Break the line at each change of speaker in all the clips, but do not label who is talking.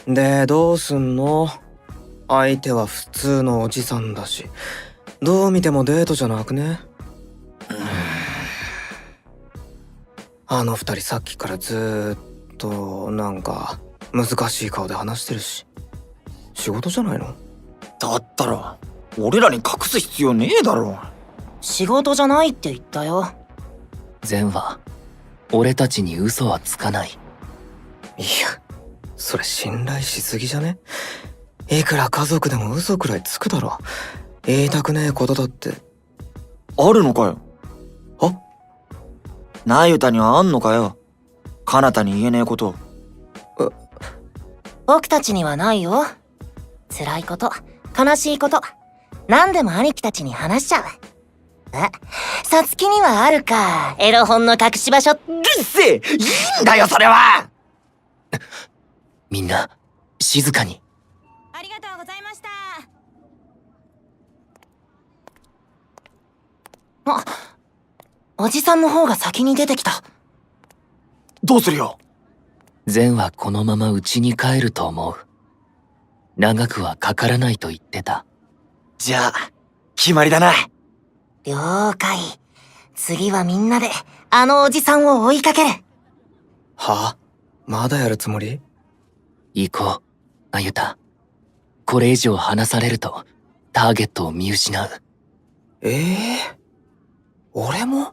で、どうすんの？相手は普通のおじさんだし、どう見てもデートじゃなくね？あの二人さっきからずーっとなんか難しい顔で話してるし、仕事じゃないの？
だったら俺らに隠す必要ねえだろ。
仕事じゃないって言ったよ。
善は俺たちに嘘はつかない。
いや、それ信頼しすぎじゃね？いくら家族でも嘘くらいつくだろ。言いたくねえことだって。
あるのかよ。
は？
なゆたにはあんのかよ。彼方に言えねえこと。
僕たちにはないよ。辛いこと、悲しいこと、何でも兄貴たちに話しちゃう。さつきにはあるか、エロ本の隠し場所。
うるせえ、いいんだよそれは。
みんな静かに。
ありがとうございました。おじさんの方が先に出てきた。
どうするよ。
善はこのまま家に帰ると思う。長くはかからないと言ってた。
じゃあ決まりだな。
了解。次はみんなであのおじさんを追いかける。
は？まだやるつもり？
行こう、あゆた。これ以上離されるとターゲットを見失う。
俺も？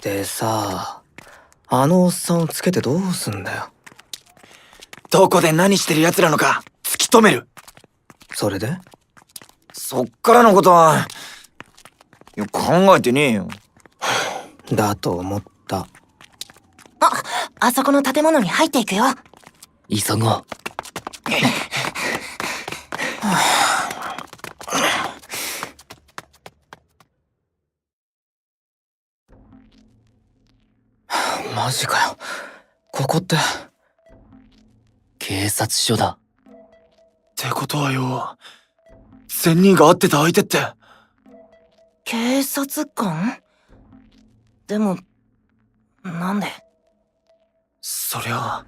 でさ、あのおっさんをつけてどうすんだよ。
どこで何してる奴らのか突き止める。
それで？
そっからのことは考えてねえよ。
だと思った。
あそこの建物に入っていくよ。
急ごう。
マジかよ。ここって。
警察署だ。
ってことはよ、仙人が会ってた相手って。
警察官？でも、なんで？
そりゃ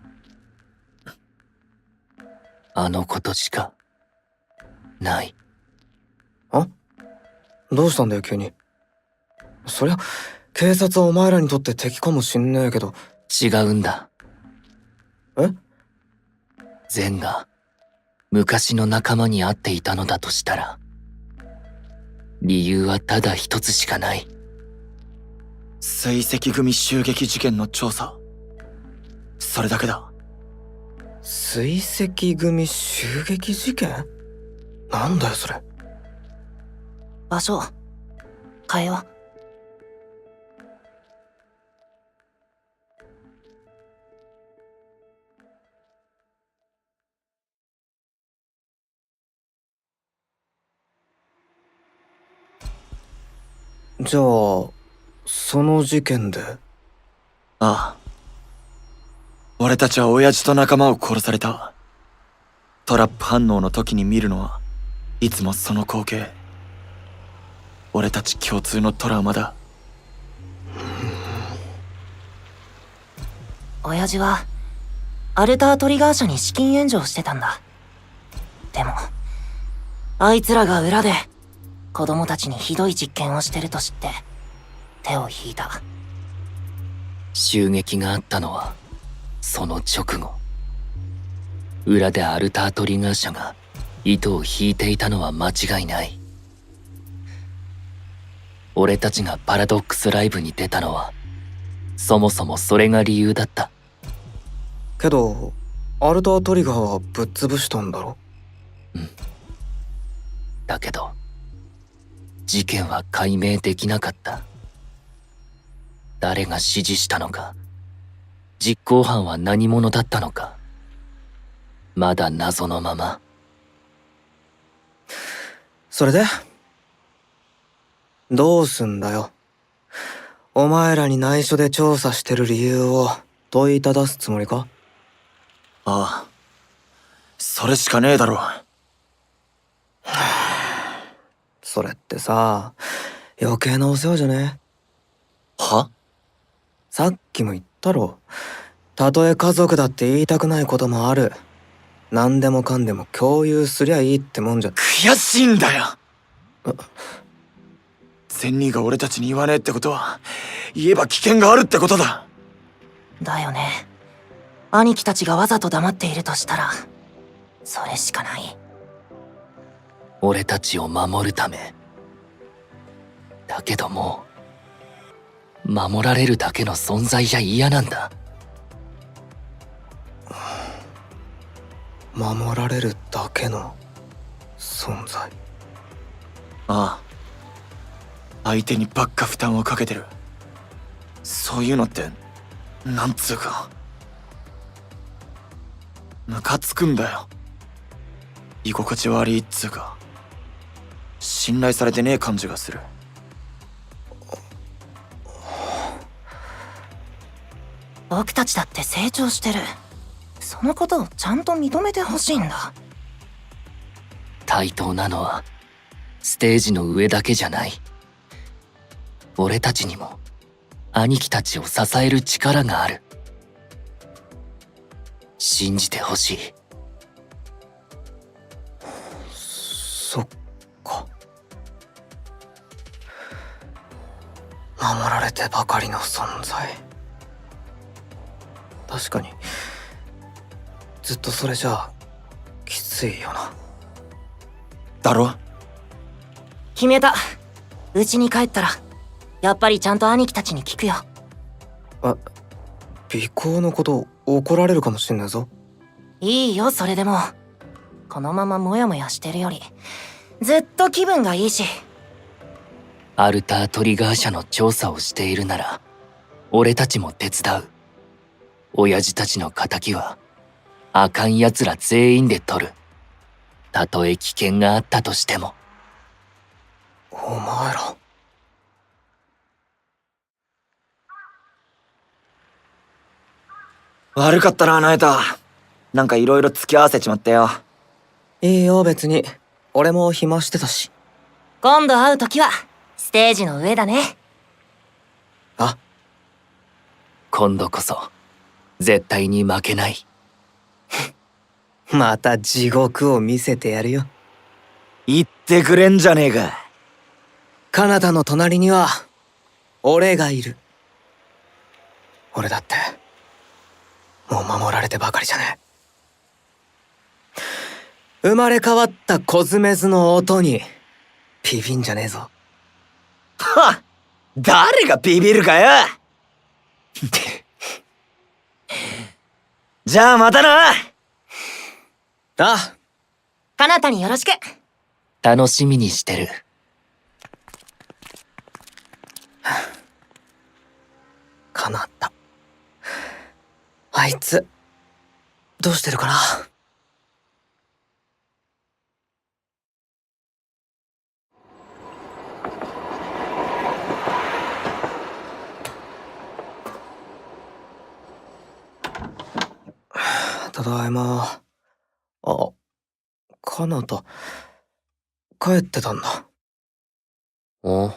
あのことしかない。
どうしたんだよ急に。そりゃ警察はお前らにとって敵かもしんねえけど。
違うんだ。
え？
善が昔の仲間に会っていたのだとしたら、理由はただ一つしかない。
追跡組襲撃事件の調査、それだけだ。
追跡組襲撃事件？なんだよそれ。
場所、変えよう。
じゃあその事件で？
ああ、俺たちは親父と仲間を殺された。トラップ反応の時に見るのはいつもその光景。俺たち共通のトラウマだ。
親父はアルタートリガー社に資金援助をしてたんだ。でもあいつらが裏で子供たちにひどい実験をしてると知って手を引いた。
襲撃があったのはその直後。裏でアルタートリガー社が糸を引いていたのは間違いない。俺たちがパラドックスライブに出たのはそもそもそれが理由だった。
けどアルタートリガーはぶっ潰したんだろ？
だけど事件は解明できなかった。誰が指示したのか、実行犯は何者だったのか、まだ謎のまま。
それでどうすんだよ。お前らに内緒で調査してる理由を問いただすつもりか？
ああ、それしかねえだろ。
それってさ、余計なお世話じゃね？
は？
さっきも言ったろ。たとえ家族だって言いたくないこともある。何でもかんでも共有すりゃいいってもんじゃ。
悔しいんだよ。善人が俺たちに言わねえってことは、言えば危険があるってことだ。
だよね。兄貴たちがわざと黙っているとしたら、それしかない。
俺たちを守るため。だけどもう、守られるだけの存在じゃ嫌なんだ。
守られるだけの存在。
ああ。相手にばっか負担をかけてる。そういうのって、なんつうか。ムカつくんだよ。居心地悪いっつうか。信頼されてねえ感じがする。
僕たちだって成長してる。そのことをちゃんと認めてほしいんだ。
対等なのはステージの上だけじゃない。俺たちにも兄貴たちを支える力がある。信じてほしい。
そっか。守られてばかりの存在。確かにずっとそれじゃきついよな。
だろ？
決めた。家に帰ったらやっぱりちゃんと兄貴たちに聞くよ。
尾行のこと怒られるかもしんないぞ。
いいよ、それでも。このままモヤモヤしてるよりずっと気分がいいし。
アルタートリガー社の調査をしているなら俺たちも手伝う。親父たちの仇はあかん奴ら全員で取る。たとえ危険があったとしても。
お前ら。
悪かったな、ナエタ。なんか色々付き合わせちまったよ。
いいよ、別に。俺も暇してたし。
今度会う時はステージの上だね。
あ、
今度こそ絶対に負けない。
また地獄を見せてやるよ。
言ってくれんじゃねえか。
カナダの隣には俺がいる。俺だってもう守られてばかりじゃねえ。生まれ変わったコズメズの音にビビんじゃねえぞ。
はっ、誰がビビるかよ。じゃあまたな。
あ、
カナタによろしく。
楽しみにしてる。
カナダ。あいつどうしてるかな。ただいま。あ、カナダ帰ってたんだ。
おう。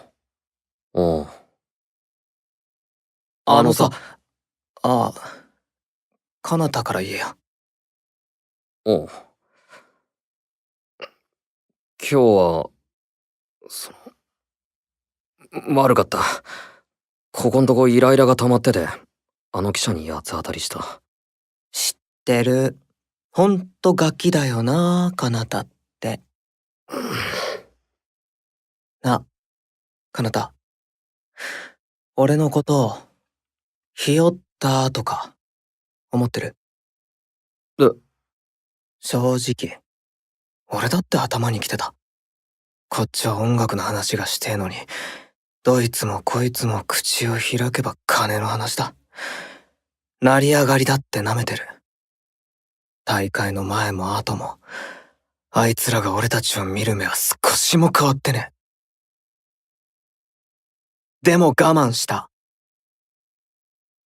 あのさ、カナダから言えよ。
おう。今日は、悪かった。ここんとこイライラが溜まってて、あの記者に八つ当たりした。
知ってる。ほんとガキだよな、カナダって。な、カナダ。俺のことを、ひよったとか、思ってる？正直、俺だって頭に来てた。こっちは音楽の話がしてえのに、どいつもこいつも口を開けば金の話だ。成り上がりだって舐めてる。大会の前も後も、あいつらが俺たちを見る目は少しも変わってねえ。でも我慢した。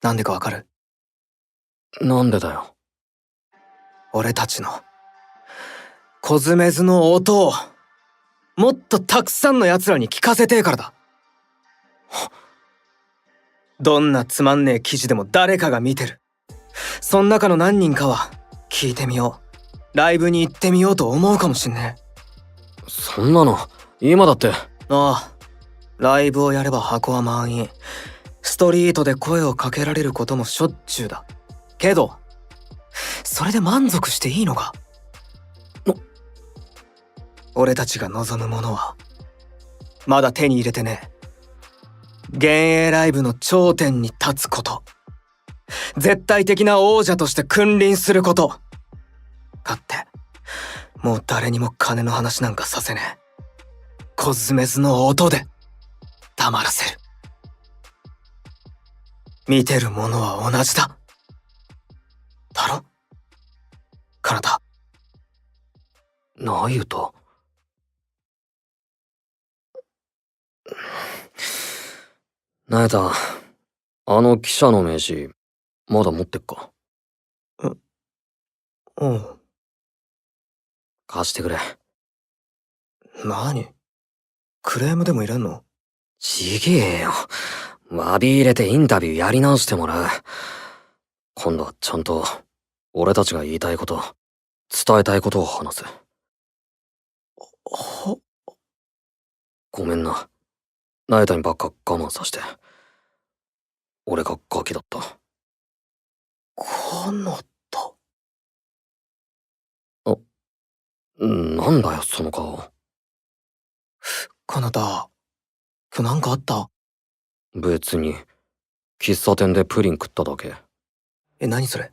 なんでかわかる？
なんでだよ。
俺たちの、コズメズの音をもっとたくさんの奴らに聞かせてえからだ。どんなつまんねえ記事でも誰かが見てる。そん中の何人かは聞いてみよう、ライブに行ってみようと思うかもしんねえ。
そんなの今だって。
ああ、ライブをやれば箱は満員。ストリートで声をかけられることもしょっちゅうだ。けどそれで満足していいのか？俺たちが望むものはまだ手に入れてねえ。幻影ライブの頂点に立つこと、絶対的な王者として君臨すること。勝ってもう誰にも金の話なんかさせねえ。コズメズの音で黙らせる。見てるものは同じだ。だろ？カナタ。
ナユタ。ナユタ、あの記者の名刺、まだ持ってっか？
うん。
貸してくれ。
何？クレームでも入れんの？
ちげえよ。詫び入れてインタビューやり直してもらう。今度はちゃんと、俺たちが言いたいこと、伝えたいことを話す。
は？
ごめんな。ナユタにばっか我慢させて。俺がガキだった。
カナタ。
なんだよ、その顔。
カナタ、今日なんかあった？
別に、喫茶店でプリン食っただけ。
何それ？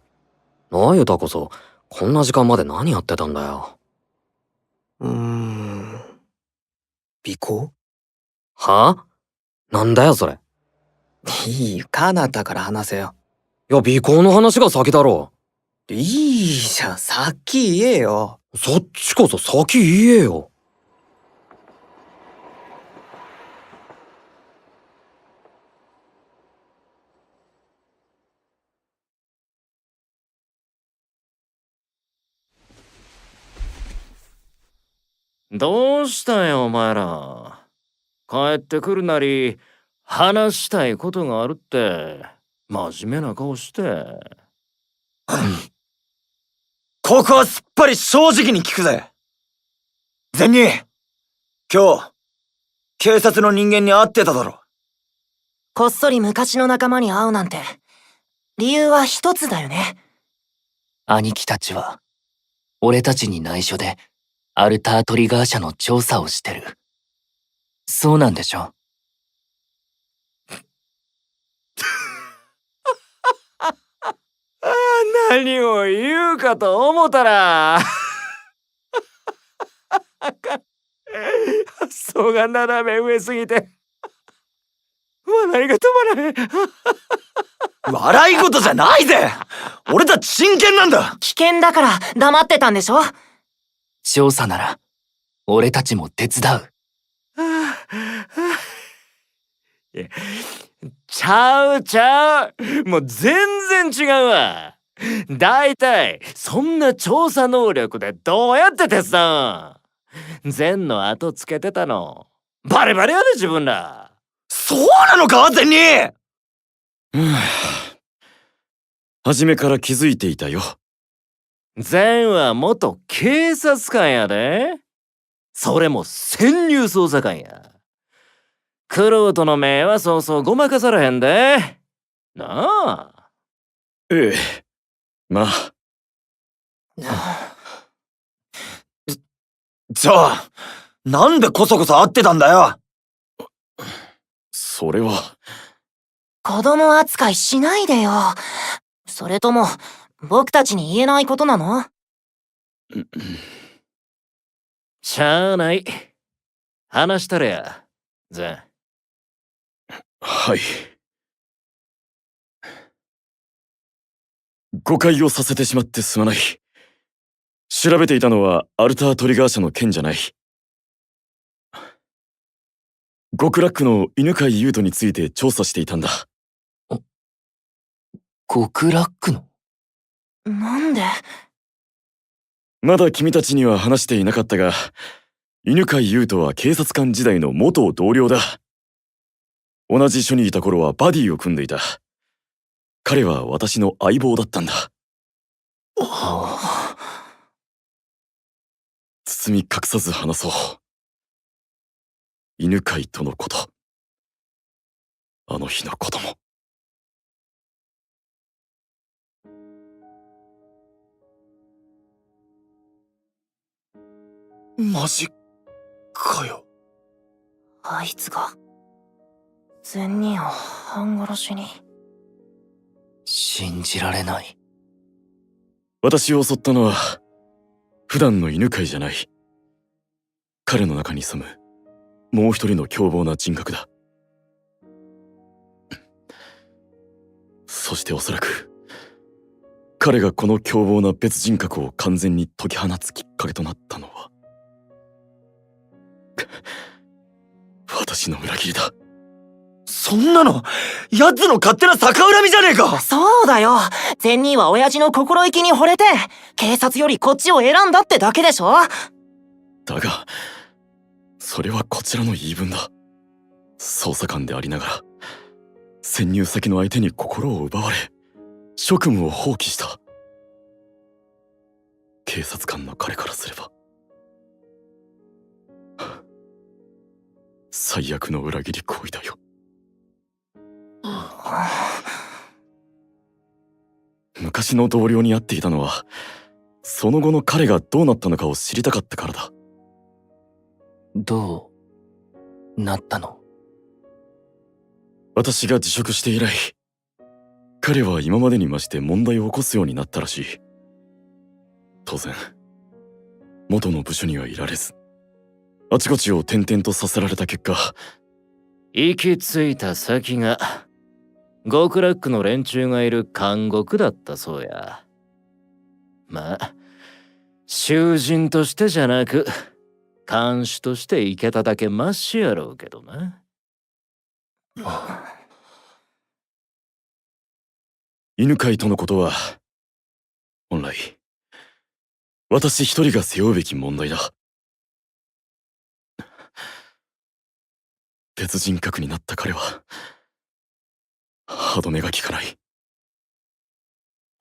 ナユタこそ、こんな時間まで何やってたんだよ。
尾行？
はあ？なんだよ、それ。
いいよ、カナタから話せよ。
いや、尾行の話が先だろ。
いいじゃん、先言えよ。
そっちこそ先言えよ。
どうしたよお前ら。帰ってくるなり話したいことがあるって真面目な顔して。
ここはすっぱり正直に聞くぜ。善人、今日、警察の人間に会ってただろ。
こっそり昔の仲間に会うなんて、理由は一つだよね。
兄貴たちは、俺たちに内緒で、アルタートリガー社の調査をしてる。そうなんでしょ？
何を言うかと思ったら発想が斜め上すぎて笑いが止まらへん。
笑い事じゃないぜ。俺たち真剣なんだ。
危険だから黙ってたんでしょ？
調査なら、俺たちも手伝う。
いやちゃう。もう全然違うわ。だいたいそんな調査能力でどうやって手伝うん？善の後つけてたのバレバレやで自分ら。
そうなのか善人。
初めから気づいていたよ。
善は元警察官やで。それも潜入捜査官や。クロートの目はそうそうごまかされへんで。なあ。
ええ、まあ。
じゃあ、なんでこそこそ会ってたんだよ。
それは。
子供扱いしないでよ。それとも、僕たちに言えないことなの？
しゃあない。話したれや、善。
はい。誤解をさせてしまってすまない。調べていたのはアルタートリガー社の件じゃない。極楽の犬飼優斗について調査していたんだ。
極楽の？
なんで？
まだ君たちには話していなかったが、犬飼優斗は警察官時代の元同僚だ。同じ署にいた頃はバディを組んでいた。彼は私の相棒だったんだ。包み隠さず話そう。犬飼とのこと。あの日のことも。
マジかよ。
あいつが善人を半殺しに。
信じられない。
私を襲ったのは普段の犬飼じゃない。彼の中に潜むもう一人の凶暴な人格だ。そしておそらく彼がこの凶暴な別人格を完全に解き放つきっかけとなったのは私の裏切りだ。
そんなの奴の勝手な逆恨みじゃねえか。
そうだよ。善人は親父の心意気に惚れて警察よりこっちを選んだってだけでしょ。
だがそれはこちらの言い分だ。捜査官でありながら潜入先の相手に心を奪われ職務を放棄した。警察官の彼からすれば最悪の裏切り行為だよ。昔の同僚に会っていたのはその後の彼がどうなったのかを知りたかったからだ。
どうなったの？
私が辞職して以来彼は今までに増して問題を起こすようになったらしい。当然元の部署にはいられずあちこちを転々とさせられた結果、
行き着いた先が極楽の連中がいる監獄だったそうや。まあ囚人としてじゃなく看守として行けただけマシやろうけどな。
犬飼とのことは本来私一人が背負うべき問題だ。別人格になった彼は歯止めが効かない。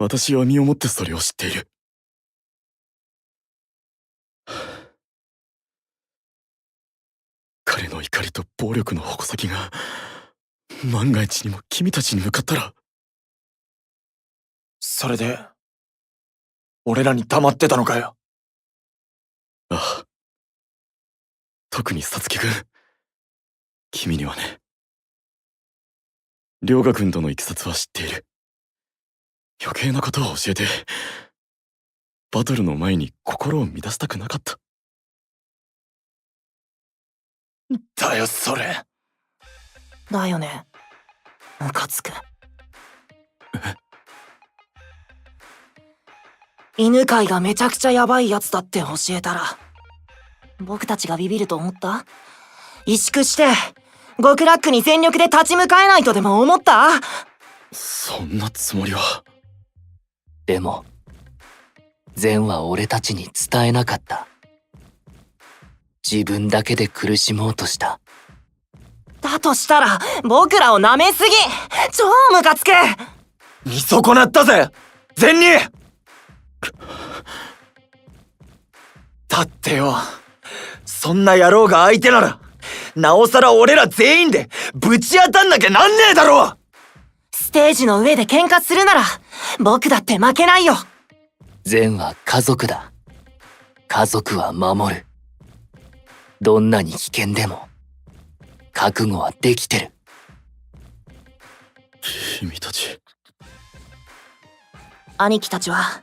私は身をもってそれを知っている。彼の怒りと暴力の矛先が万が一にも君たちに向かったら。
それで俺らに黙ってたのかよ。
ああ、特にサツキ君、君にはね。涼河君とのいきさつは知っている。余計なことを教えてバトルの前に心を乱したくなかった。
だよそれ。
だよね。ムカつく。犬飼がめちゃくちゃヤバいやつだって教えたら僕たちがビビると思った？萎縮して極楽に全力で立ち向かえないとでも思った？
そんなつもりは。
でも善は俺たちに伝えなかった。自分だけで苦しもうとした。
だとしたら僕らを舐めすぎ。超ムカつく。
見損なったぜ善人。だってよ、そんな野郎が相手ならなおさら俺ら全員でぶち当たんなきゃなんねえだろ。
ステージの上で喧嘩するなら僕だって負けないよ。
善は家族だ。家族は守る。どんなに危険でも覚悟はできてる。
君たち。
兄貴たちは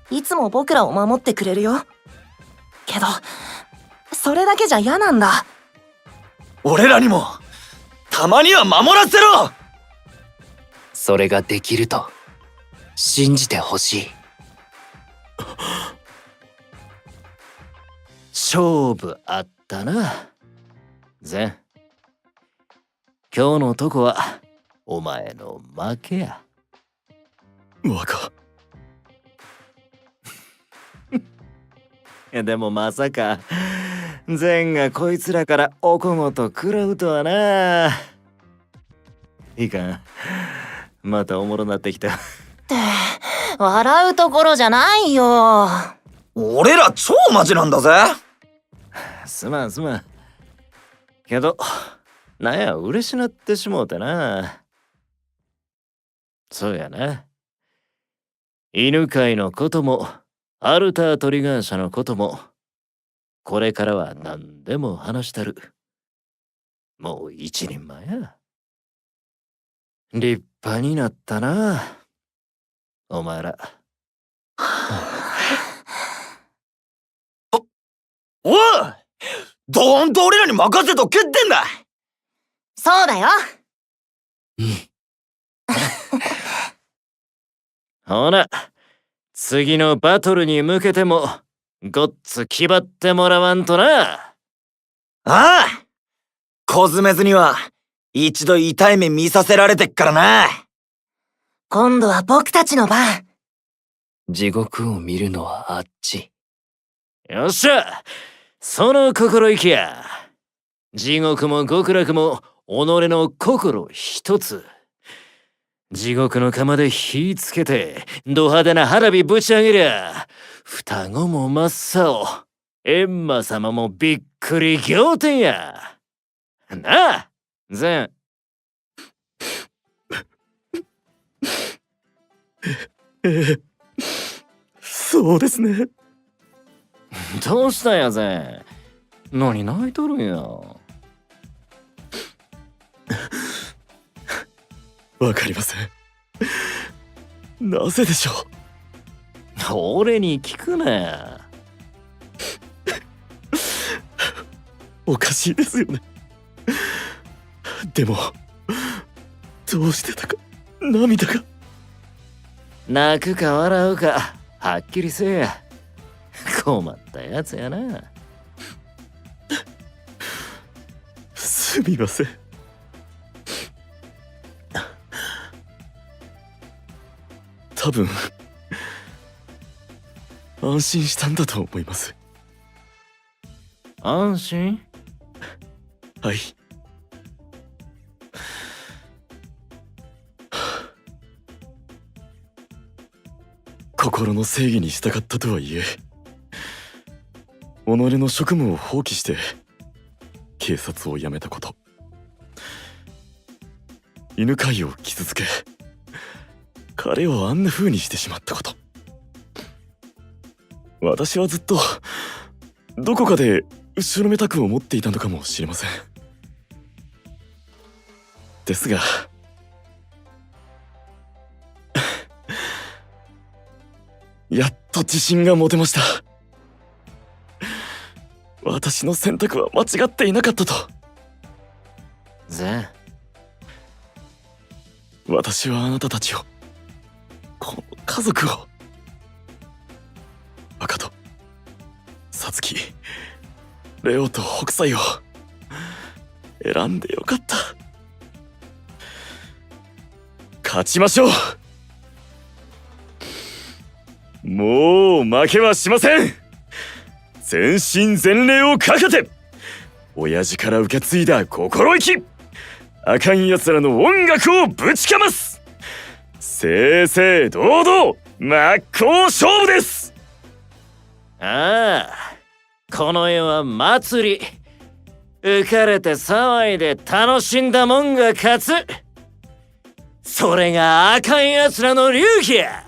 いつも僕らを守ってくれるよ。けどそれだけじゃ嫌なんだ。
俺らにもたまには守らせろ。
それができると信じてほしい。
勝負あったな善。今日のとこはお前の負けや。
若。
でもまさか善がこいつらからおこごと食らうとはな。いかん。またおもろなってきた。
笑うところじゃないよ。
俺ら超マジなんだぜ。
すまんすまん。けど、なんや嬉しなってしもうてな。そうやな。犬飼のことも、アルタートリガー社のことも、これからは何でも話したる。もう一人前や。立派になったな。お前ら。
おい、どんと俺らに任せとけってんだ。
そうだよ。
ほな、次のバトルに向けても、ごっつ気張ってもらわんとな。
ああ、コズメズには一度痛い目見させられてっからな。
今度は僕たちの番。
地獄を見るのはあっち。
よっしゃ、その心意気や。地獄も極楽も己の心一つ。地獄の釜で火つけてド派手な花火ぶち上げりゃ、双子も真っ青、閻魔様もびっくり仰天や。なあ、善。
そうですね。
どうしたんや善。何泣いとるんや。
わかりません。なぜでしょ
俺に聞くなや。
う。おかしいですよね。でも、どうしてたか、涙が。
泣くか笑うかはっきりせえや。困ったやつやな。
すみません。多分安心したんだと思います。
安心？
はい。心の正義に従ったとはいえ、己の職務を放棄して警察を辞めたこと、犬飼を傷つけ彼をあんな風にしてしまったこと、私はずっとどこかで後ろめたく思っていたのかもしれません。ですがやっと自信が持てました。私の選択は間違っていなかったと。
善。
私はあなたたちを、この家族を、赤とサツキ、レオと北斎を選んでよかった。勝ちましょう。もう負けはしません。全身全霊をかけて親父から受け継いだ心意気、あかん奴らの音楽をぶちかます。正々堂々真っ向勝負です。
ああ、この世は祭り。浮かれて騒いで楽しんだもんが勝つ。それがあかん奴らの流儀や。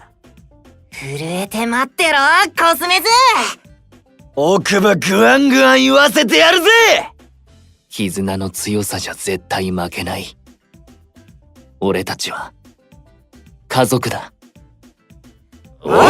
震えて待ってろ、コスメズ。
奥歯グワングワン言わせてやるぜ。
絆の強さじゃ絶対負けない。俺たちは家族だ。
おう。